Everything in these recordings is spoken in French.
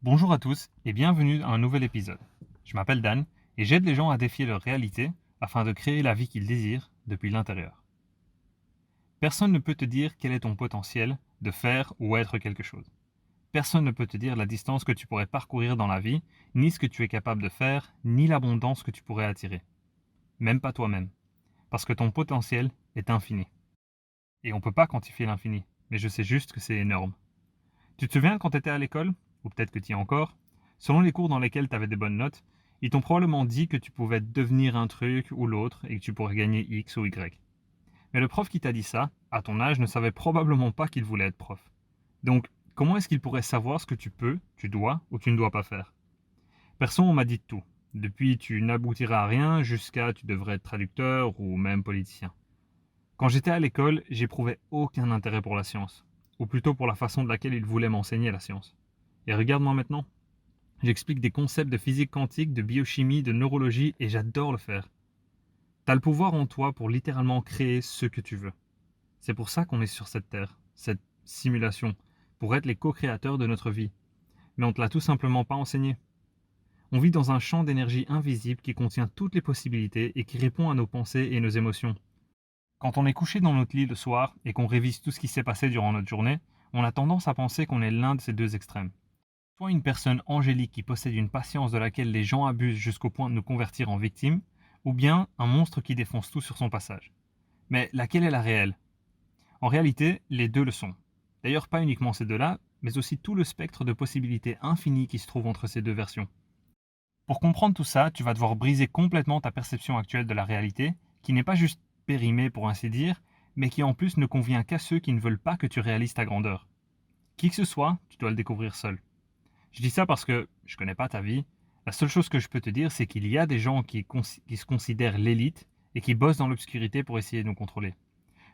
Bonjour à tous et bienvenue à un nouvel épisode. Je m'appelle Dan et j'aide les gens à défier leur réalité afin de créer la vie qu'ils désirent depuis l'intérieur. Personne ne peut te dire quel est ton potentiel de faire ou être quelque chose. Personne ne peut te dire la distance que tu pourrais parcourir dans la vie, ni ce que tu es capable de faire, ni l'abondance que tu pourrais attirer. Même pas toi-même. Parce que ton potentiel est infini. Et on ne peut pas quantifier l'infini, mais je sais juste que c'est énorme. Tu te souviens quand tu étais à l'école, ou peut-être que tu y es encore, selon les cours dans lesquels tu avais des bonnes notes, ils t'ont probablement dit que tu pouvais devenir un truc ou l'autre et que tu pourrais gagner X ou Y. Mais le prof qui t'a dit ça, à ton âge, ne savait probablement pas qu'il voulait être prof. Donc, comment est-ce qu'il pourrait savoir ce que tu peux, tu dois ou tu ne dois pas faire? Perso, on m'a dit tout. Depuis tu n'aboutiras à rien jusqu'à tu devrais être traducteur ou même politicien. Quand j'étais à l'école, j'éprouvais aucun intérêt pour la science, ou plutôt pour la façon de laquelle ils voulaient m'enseigner la science. Et regarde-moi maintenant. J'explique des concepts de physique quantique, de biochimie, de neurologie et j'adore le faire. T'as le pouvoir en toi pour littéralement créer ce que tu veux. C'est pour ça qu'on est sur cette terre, cette simulation, pour être les co-créateurs de notre vie. Mais on te l'a tout simplement pas enseigné. On vit dans un champ d'énergie invisible qui contient toutes les possibilités et qui répond à nos pensées et nos émotions. Quand on est couché dans notre lit le soir et qu'on révise tout ce qui s'est passé durant notre journée, on a tendance à penser qu'on est l'un de ces deux extrêmes. Soit une personne angélique qui possède une patience de laquelle les gens abusent jusqu'au point de nous convertir en victimes, ou bien un monstre qui défonce tout sur son passage. Mais laquelle est la réelle? En réalité, les deux le sont. D'ailleurs, pas uniquement ces deux-là, mais aussi tout le spectre de possibilités infinies qui se trouve entre ces deux versions. Pour comprendre tout ça, tu vas devoir briser complètement ta perception actuelle de la réalité, qui n'est pas juste périmée pour ainsi dire, mais qui en plus ne convient qu'à ceux qui ne veulent pas que tu réalises ta grandeur. Qui que ce soit, tu dois le découvrir seul. Je dis ça parce que je connais pas ta vie. La seule chose que je peux te dire, c'est qu'il y a des gens qui se considèrent l'élite et qui bossent dans l'obscurité pour essayer de nous contrôler.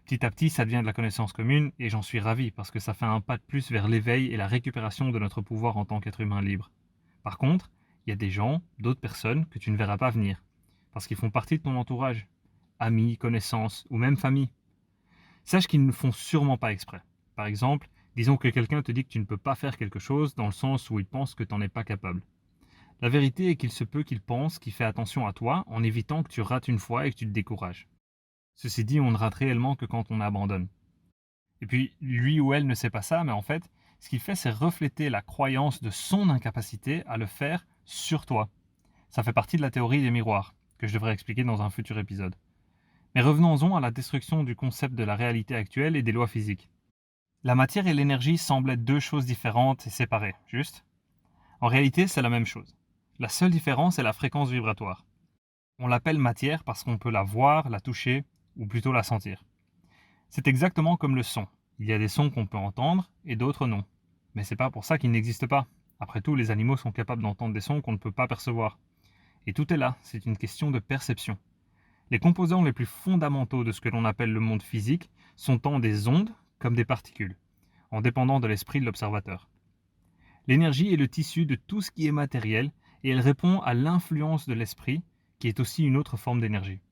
Petit à petit, ça devient de la connaissance commune et j'en suis ravi parce que ça fait un pas de plus vers l'éveil et la récupération de notre pouvoir en tant qu'être humain libre. Par contre, il y a des gens, d'autres personnes que tu ne verras pas venir parce qu'ils font partie de ton entourage, amis, connaissances ou même famille. Sache qu'ils ne font sûrement pas exprès. Par exemple, disons que quelqu'un te dit que tu ne peux pas faire quelque chose dans le sens où il pense que tu n'en es pas capable. La vérité est qu'il se peut qu'il pense qu'il fait attention à toi en évitant que tu rates une fois et que tu te décourages. Ceci dit, on ne rate réellement que quand on abandonne. Et puis, lui ou elle ne sait pas ça, mais en fait, ce qu'il fait, c'est refléter la croyance de son incapacité à le faire sur toi. Ça fait partie de la théorie des miroirs, que je devrais expliquer dans un futur épisode. Mais revenons-en à la destruction du concept de la réalité actuelle et des lois physiques. La matière et l'énergie semblent être deux choses différentes et séparées, juste? En réalité, c'est la même chose. La seule différence est la fréquence vibratoire. On l'appelle matière parce qu'on peut la voir, la toucher, ou plutôt la sentir. C'est exactement comme le son. Il y a des sons qu'on peut entendre et d'autres non. Mais c'est pas pour ça qu'ils n'existent pas. Après tout, les animaux sont capables d'entendre des sons qu'on ne peut pas percevoir. Et tout est là, c'est une question de perception. Les composants les plus fondamentaux de ce que l'on appelle le monde physique sont tant des ondes comme des particules, en dépendant de l'esprit de l'observateur. L'énergie est le tissu de tout ce qui est matériel et elle répond à l'influence de l'esprit, qui est aussi une autre forme d'énergie.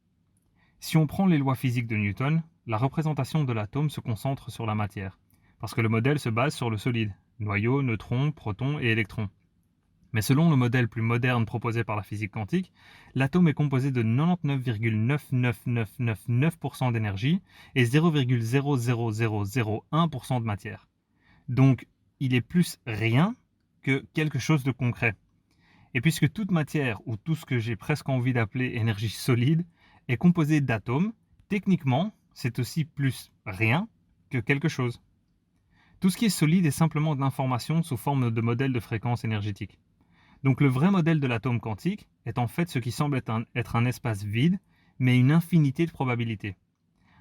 Si on prend les lois physiques de Newton, la représentation de l'atome se concentre sur la matière, parce que le modèle se base sur le solide, noyau, neutrons, protons et électrons. Mais selon le modèle plus moderne proposé par la physique quantique, l'atome est composé de 99,99999% d'énergie et 0,00001% de matière. Donc, il est plus rien que quelque chose de concret. Et puisque toute matière, ou tout ce que j'ai presque envie d'appeler énergie solide, est composée d'atomes, techniquement, c'est aussi plus rien que quelque chose. Tout ce qui est solide est simplement de l'information sous forme de modèle de fréquence énergétique. Donc le vrai modèle de l'atome quantique est en fait ce qui semble être un espace vide, mais une infinité de probabilités.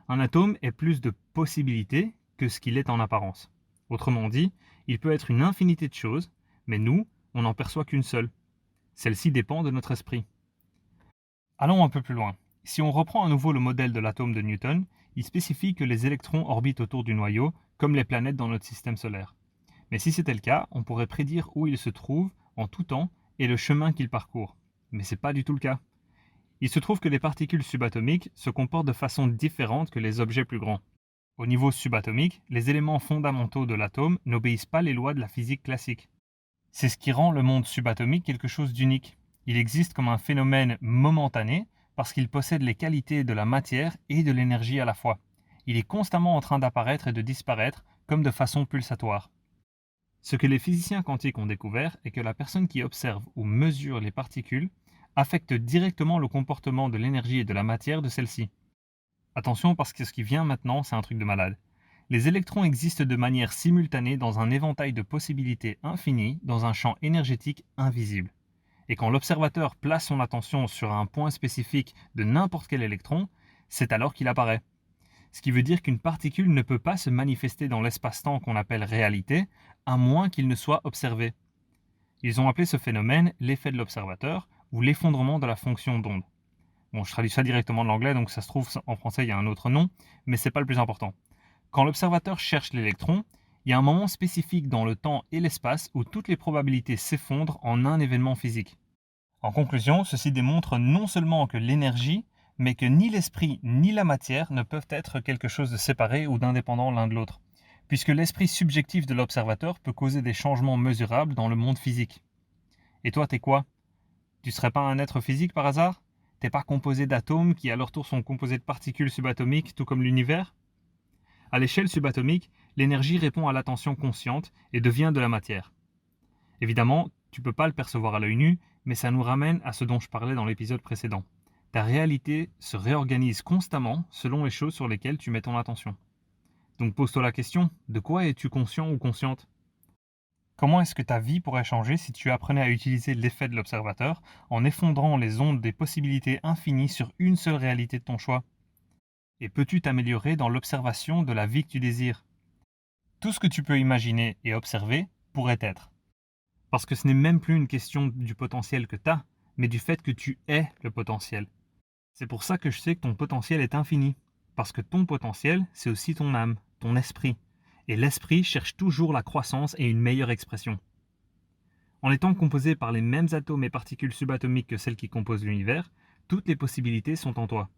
Un atome est plus de possibilités que ce qu'il est en apparence. Autrement dit, il peut être une infinité de choses, mais nous, on n'en perçoit qu'une seule. Celle-ci dépend de notre esprit. Allons un peu plus loin. Si on reprend à nouveau le modèle de l'atome de Newton, il spécifie que les électrons orbitent autour du noyau, comme les planètes dans notre système solaire. Mais si c'était le cas, on pourrait prédire où ils se trouvent en tout temps et le chemin qu'ils parcourent. Mais ce n'est pas du tout le cas. Il se trouve que les particules subatomiques se comportent de façon différente que les objets plus grands. Au niveau subatomique, les éléments fondamentaux de l'atome n'obéissent pas les lois de la physique classique. C'est ce qui rend le monde subatomique quelque chose d'unique. Il existe comme un phénomène momentané parce qu'il possède les qualités de la matière et de l'énergie à la fois. Il est constamment en train d'apparaître et de disparaître comme de façon pulsatoire. Ce que les physiciens quantiques ont découvert est que la personne qui observe ou mesure les particules affecte directement le comportement de l'énergie et de la matière de celles-ci. Attention parce que ce qui vient maintenant, c'est un truc de malade. Les électrons existent de manière simultanée dans un éventail de possibilités infinies dans un champ énergétique invisible. Et quand l'observateur place son attention sur un point spécifique de n'importe quel électron, c'est alors qu'il apparaît. Ce qui veut dire qu'une particule ne peut pas se manifester dans l'espace-temps qu'on appelle réalité, à moins qu'il ne soit observé. Ils ont appelé ce phénomène l'effet de l'observateur ou l'effondrement de la fonction d'onde. Bon, je traduis ça directement de l'anglais, donc ça se trouve en français il y a un autre nom, mais c'est pas le plus important. Quand l'observateur cherche l'électron, il y a un moment spécifique dans le temps et l'espace où toutes les probabilités s'effondrent en un événement physique. En conclusion, ceci démontre non seulement que l'énergie, mais que ni l'esprit ni la matière ne peuvent être quelque chose de séparé ou d'indépendant l'un de l'autre, puisque l'esprit subjectif de l'observateur peut causer des changements mesurables dans le monde physique. Et toi, t'es quoi? Tu serais pas un être physique par hasard? T'es pas composé d'atomes qui à leur tour sont composés de particules subatomiques, tout comme l'univers? À l'échelle subatomique, l'énergie répond à l'attention consciente et devient de la matière. Évidemment, tu peux pas le percevoir à l'œil nu, mais ça nous ramène à ce dont je parlais dans l'épisode précédent. Ta réalité se réorganise constamment selon les choses sur lesquelles tu mets ton attention. Donc pose-toi la question, de quoi es-tu conscient ou consciente? Comment est-ce que ta vie pourrait changer si tu apprenais à utiliser l'effet de l'observateur en effondrant les ondes des possibilités infinies sur une seule réalité de ton choix? Et peux-tu t'améliorer dans l'observation de la vie que tu désires? Tout ce que tu peux imaginer et observer pourrait être. Parce que ce n'est même plus une question du potentiel que tu as, mais du fait que tu es le potentiel. C'est pour ça que je sais que ton potentiel est infini. Parce que ton potentiel, c'est aussi ton âme, ton esprit. Et l'esprit cherche toujours la croissance et une meilleure expression. En étant composé par les mêmes atomes et particules subatomiques que celles qui composent l'univers, toutes les possibilités sont en toi.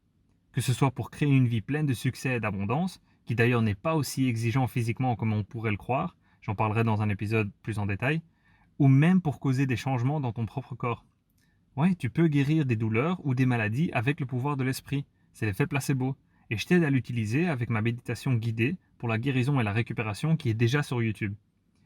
Que ce soit pour créer une vie pleine de succès et d'abondance, qui d'ailleurs n'est pas aussi exigeant physiquement comme on pourrait le croire, j'en parlerai dans un épisode plus en détail, ou même pour causer des changements dans ton propre corps. Ouais, tu peux guérir des douleurs ou des maladies avec le pouvoir de l'esprit. C'est l'effet placebo. Et je t'aide à l'utiliser avec ma méditation guidée pour la guérison et la récupération qui est déjà sur YouTube.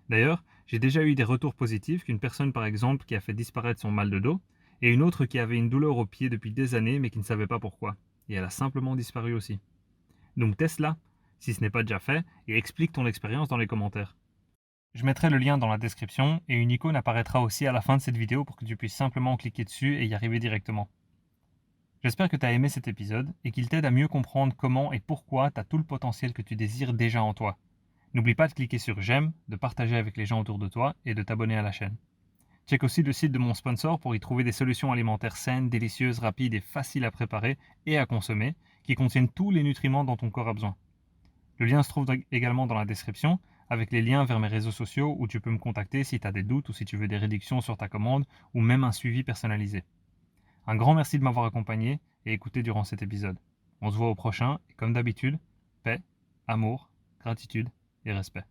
D'ailleurs, j'ai déjà eu des retours positifs qu'une personne par exemple qui a fait disparaître son mal de dos et une autre qui avait une douleur au pied depuis des années mais qui ne savait pas pourquoi. Et elle a simplement disparu aussi. Donc teste-la, si ce n'est pas déjà fait, et explique ton expérience dans les commentaires. Je mettrai le lien dans la description et une icône apparaîtra aussi à la fin de cette vidéo pour que tu puisses simplement cliquer dessus et y arriver directement. J'espère que tu as aimé cet épisode et qu'il t'aide à mieux comprendre comment et pourquoi tu as tout le potentiel que tu désires déjà en toi. N'oublie pas de cliquer sur j'aime, de partager avec les gens autour de toi et de t'abonner à la chaîne. Check aussi le site de mon sponsor pour y trouver des solutions alimentaires saines, délicieuses, rapides et faciles à préparer et à consommer qui contiennent tous les nutriments dont ton corps a besoin. Le lien se trouve également dans la description avec les liens vers mes réseaux sociaux où tu peux me contacter si tu as des doutes ou si tu veux des réductions sur ta commande ou même un suivi personnalisé. Un grand merci de m'avoir accompagné et écouté durant cet épisode. On se voit au prochain et comme d'habitude, paix, amour, gratitude et respect.